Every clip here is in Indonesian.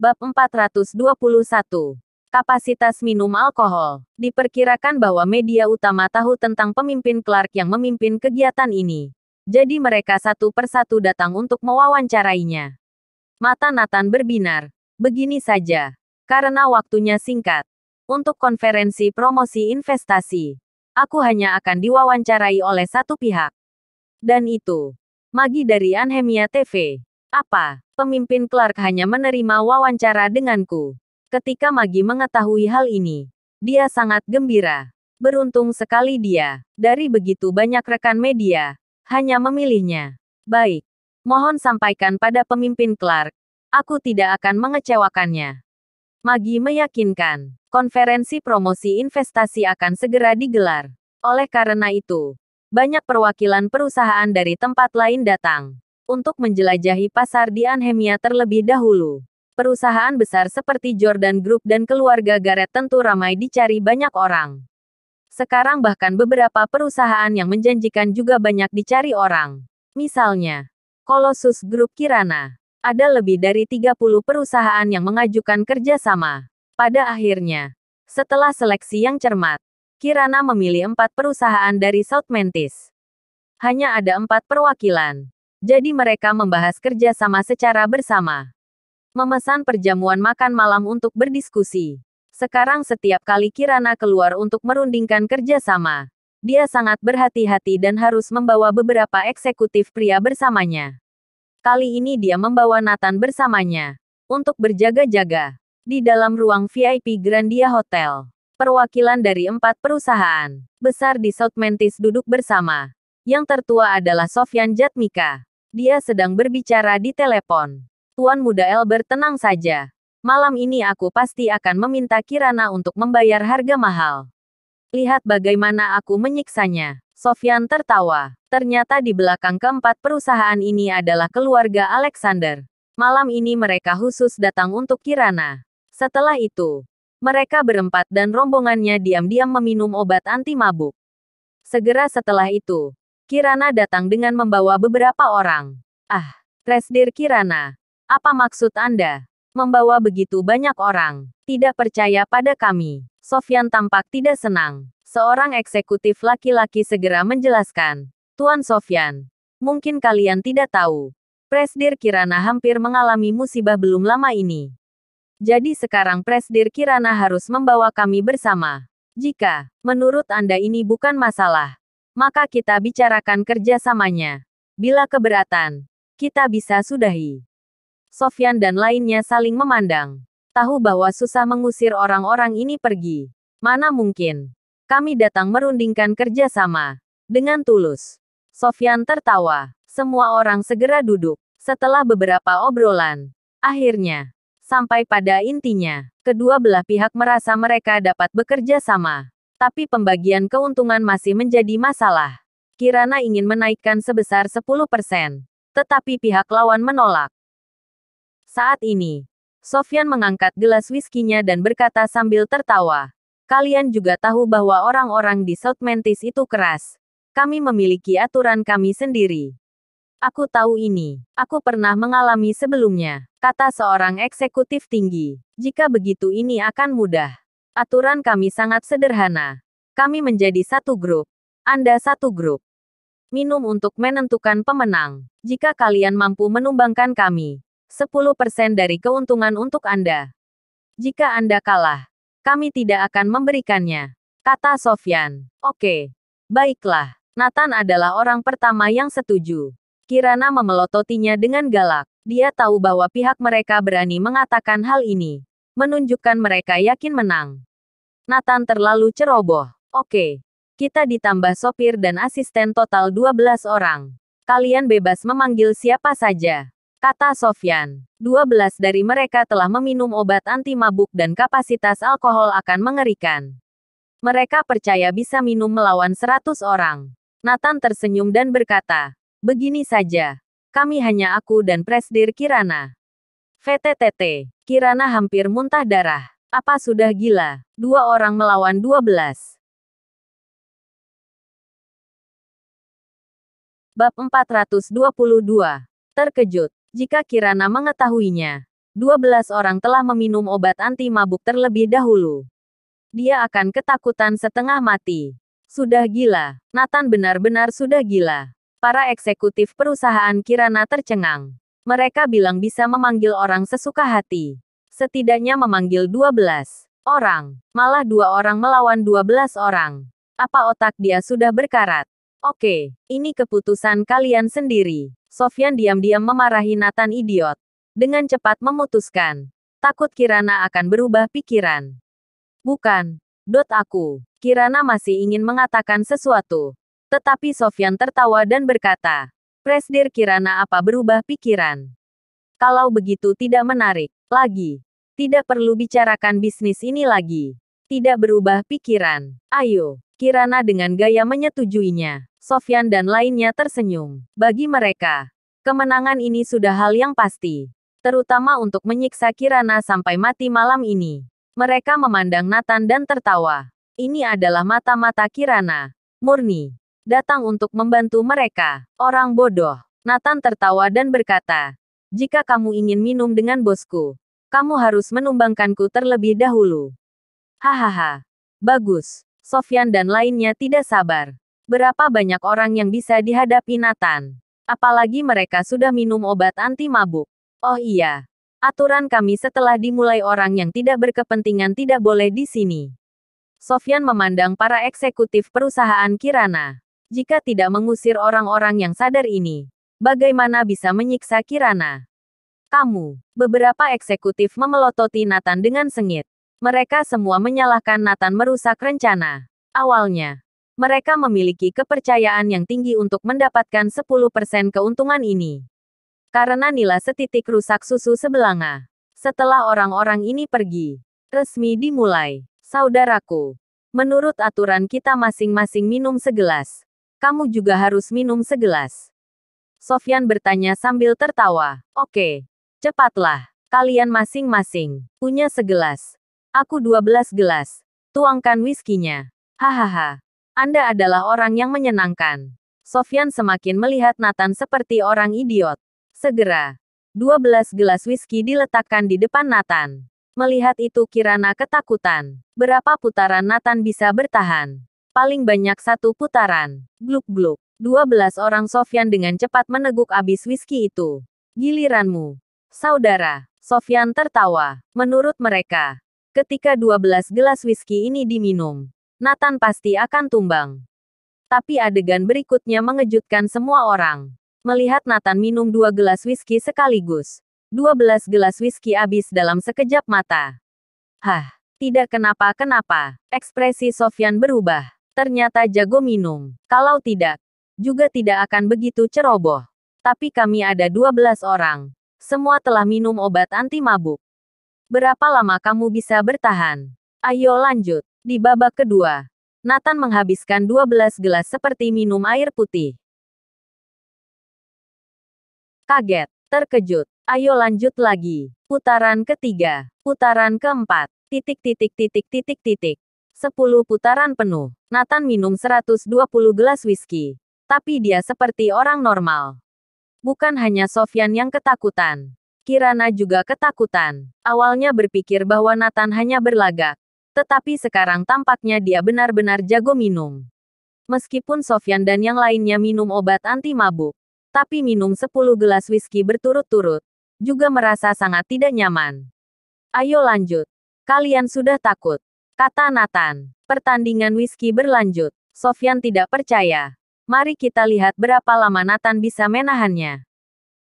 Bab 421. Kapasitas minum alkohol. Diperkirakan bahwa media utama tahu tentang pemimpin Clark yang memimpin kegiatan ini. Jadi mereka satu persatu datang untuk mewawancarainya. Mata Nathan berbinar. Begini saja. Karena waktunya singkat. Untuk konferensi promosi investasi, aku hanya akan diwawancarai oleh satu pihak. Dan itu Maggie dari Anhemia TV. Apa? Pemimpin Clark hanya menerima wawancara denganku. Ketika Maggie mengetahui hal ini, dia sangat gembira. Beruntung sekali dia, dari begitu banyak rekan media, hanya memilihnya. Baik. Mohon sampaikan pada pemimpin Clark. Aku tidak akan mengecewakannya. Maggie meyakinkan, konferensi promosi investasi akan segera digelar. Oleh karena itu, banyak perwakilan perusahaan dari tempat lain datang untuk menjelajahi pasar di Anhemia terlebih dahulu. Perusahaan besar seperti Jordan Group dan keluarga Garrett tentu ramai dicari banyak orang. Sekarang bahkan beberapa perusahaan yang menjanjikan juga banyak dicari orang. Misalnya, Colossus Group Kirana. Ada lebih dari 30 perusahaan yang mengajukan kerjasama. Pada akhirnya, setelah seleksi yang cermat, Kirana memilih 4 perusahaan dari South Memphis. Hanya ada 4 perwakilan. Jadi mereka membahas kerjasama secara bersama. Memesan perjamuan makan malam untuk berdiskusi. Sekarang setiap kali Kirana keluar untuk merundingkan kerjasama, dia sangat berhati-hati dan harus membawa beberapa eksekutif pria bersamanya. Kali ini dia membawa Nathan bersamanya untuk berjaga-jaga di dalam ruang VIP Grandia Hotel. Perwakilan dari 4 perusahaan besar di South Memphis duduk bersama. Yang tertua adalah Sofyan Jatmika. Dia sedang berbicara di telepon. Tuan Muda Albert, tenang saja. Malam ini aku pasti akan meminta Kirana untuk membayar harga mahal. Lihat bagaimana aku menyiksanya. Sofyan tertawa. Ternyata di belakang keempat perusahaan ini adalah keluarga Alexander. Malam ini mereka khusus datang untuk Kirana. Setelah itu, mereka berempat dan rombongannya diam-diam meminum obat anti mabuk. Segera setelah itu, Kirana datang dengan membawa beberapa orang. Ah, Presdir Kirana. Apa maksud Anda? Membawa begitu banyak orang. Tidak percaya pada kami. Sofyan tampak tidak senang. Seorang eksekutif laki-laki segera menjelaskan. Tuan Sofyan, mungkin kalian tidak tahu. Presdir Kirana hampir mengalami musibah belum lama ini. Jadi sekarang Presdir Kirana harus membawa kami bersama. Jika, menurut Anda ini bukan masalah, maka kita bicarakan kerjasamanya. Bila keberatan, kita bisa sudahi. Sofyan dan lainnya saling memandang. Tahu bahwa susah mengusir orang-orang ini pergi. Mana mungkin. Kami datang merundingkan kerjasama. Dengan tulus. Sofyan tertawa. Semua orang segera duduk. Setelah beberapa obrolan. Akhirnya, sampai pada intinya, kedua belah pihak merasa mereka dapat bekerja sama. Tapi pembagian keuntungan masih menjadi masalah. Kirana ingin menaikkan sebesar 10%. Tetapi pihak lawan menolak. Saat ini, Sofyan mengangkat gelas whiskinya dan berkata sambil tertawa. Kalian juga tahu bahwa orang-orang di South Memphis itu keras. Kami memiliki aturan kami sendiri. Aku tahu ini. Aku pernah mengalami sebelumnya, kata seorang eksekutif tinggi. Jika begitu ini akan mudah. Aturan kami sangat sederhana. Kami menjadi satu grup. Anda satu grup. Minum untuk menentukan pemenang. Jika kalian mampu menumbangkan kami, 10% dari keuntungan untuk Anda. Jika Anda kalah, kami tidak akan memberikannya, kata Sofyan. Oke. Baiklah. Nathan adalah orang pertama yang setuju. Kirana memelototinya dengan galak. Dia tahu bahwa pihak mereka berani mengatakan hal ini. Menunjukkan mereka yakin menang. Nathan terlalu ceroboh. Oke. Kita ditambah sopir dan asisten total 12 orang. Kalian bebas memanggil siapa saja, kata Sofyan. 12 dari mereka telah meminum obat anti mabuk dan kapasitas alkohol akan mengerikan. Mereka percaya bisa minum melawan 100 orang. Nathan tersenyum dan berkata, begini saja. Kami hanya aku dan Presdir Kirana. VTTT. Kirana hampir muntah darah. Apa sudah gila? 2 orang melawan 12. Bab 422. Terkejut. Jika Kirana mengetahuinya, 12 orang telah meminum obat anti mabuk terlebih dahulu. Dia akan ketakutan setengah mati. Sudah gila. Nathan benar-benar sudah gila. Para eksekutif perusahaan Kirana tercengang. Mereka bilang bisa memanggil orang sesuka hati. Setidaknya memanggil 12 orang. Malah 2 orang melawan 12 orang. Apa otak dia sudah berkarat? Oke, ini keputusan kalian sendiri. Sofyan diam-diam memarahi Nathan idiot. Dengan cepat memutuskan. Takut Kirana akan berubah pikiran. Bukan. Aku. Kirana masih ingin mengatakan sesuatu. Tetapi Sofyan tertawa dan berkata, Presdir Kirana apa berubah pikiran? Kalau begitu tidak menarik. Lagi. Tidak perlu bicarakan bisnis ini lagi. Tidak berubah pikiran. Ayo. Kirana dengan gaya menyetujuinya. Sofyan dan lainnya tersenyum. Bagi mereka, kemenangan ini sudah hal yang pasti. Terutama untuk menyiksa Kirana sampai mati malam ini. Mereka memandang Nathan dan tertawa. Ini adalah mata-mata Kirana. Murni. Datang untuk membantu mereka. Orang bodoh. Nathan tertawa dan berkata, jika kamu ingin minum dengan bosku, kamu harus menumbangkanku terlebih dahulu. Hahaha. Bagus. Sofyan dan lainnya tidak sabar. Berapa banyak orang yang bisa dihadapi Nathan? Apalagi mereka sudah minum obat anti mabuk. Oh iya. Aturan kami setelah dimulai orang yang tidak berkepentingan tidak boleh di sini. Sofyan memandang para eksekutif perusahaan Kirana. Jika tidak mengusir orang-orang yang sadar ini, bagaimana bisa menyiksa Kirana? Kamu. Beberapa eksekutif memelototi Nathan dengan sengit. Mereka semua menyalahkan Nathan merusak rencana. Awalnya, mereka memiliki kepercayaan yang tinggi untuk mendapatkan 10% keuntungan ini. Karena nilai setitik rusak susu sebelanga. Setelah orang-orang ini pergi, resmi dimulai. Saudaraku, menurut aturan kita masing-masing minum segelas. Kamu juga harus minum segelas. Sofyan bertanya sambil tertawa. Oke, cepatlah. Kalian masing-masing punya segelas. Aku 12 gelas. Tuangkan whiskinya. Hahaha. Anda adalah orang yang menyenangkan. Sofyan semakin melihat Nathan seperti orang idiot. Segera, 12 gelas whisky diletakkan di depan Nathan. Melihat itu Kirana ketakutan. Berapa putaran Nathan bisa bertahan? Paling banyak 1 putaran. Gluk-gluk. 12 orang Sofyan dengan cepat meneguk habis whisky itu. Giliranmu. Saudara. Sofyan tertawa. Menurut mereka, ketika 12 gelas whisky ini diminum, Nathan pasti akan tumbang. Tapi adegan berikutnya mengejutkan semua orang. Melihat Nathan minum 2 gelas whisky sekaligus. 12 gelas whisky habis dalam sekejap mata. Hah, tidak kenapa-kenapa. Ekspresi Sofyan berubah. Ternyata jago minum. Kalau tidak, juga tidak akan begitu ceroboh. Tapi kami ada 12 orang. Semua telah minum obat anti mabuk. Berapa lama kamu bisa bertahan? Ayo lanjut. Di babak kedua, Nathan menghabiskan 12 gelas seperti minum air putih. Kaget, terkejut. Ayo lanjut lagi. Putaran ketiga, putaran keempat. 10 putaran penuh. Nathan minum 120 gelas whisky. Tapi dia seperti orang normal. Bukan hanya Sofyan yang ketakutan. Kirana juga ketakutan. Awalnya berpikir bahwa Nathan hanya berlagak. Tetapi sekarang tampaknya dia benar-benar jago minum. Meskipun Sofyan dan yang lainnya minum obat anti mabuk, tapi minum 10 gelas whisky berturut-turut, juga merasa sangat tidak nyaman. Ayo lanjut. Kalian sudah takut, kata Nathan. Pertandingan whisky berlanjut. Sofyan tidak percaya. Mari kita lihat berapa lama Nathan bisa menahannya.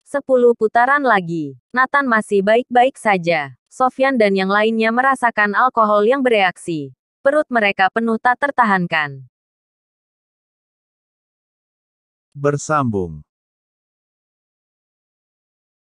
10 putaran lagi. Nathan masih baik-baik saja. Sofyan dan yang lainnya merasakan alkohol yang bereaksi. Perut mereka penuh tak tertahankan. Bersambung.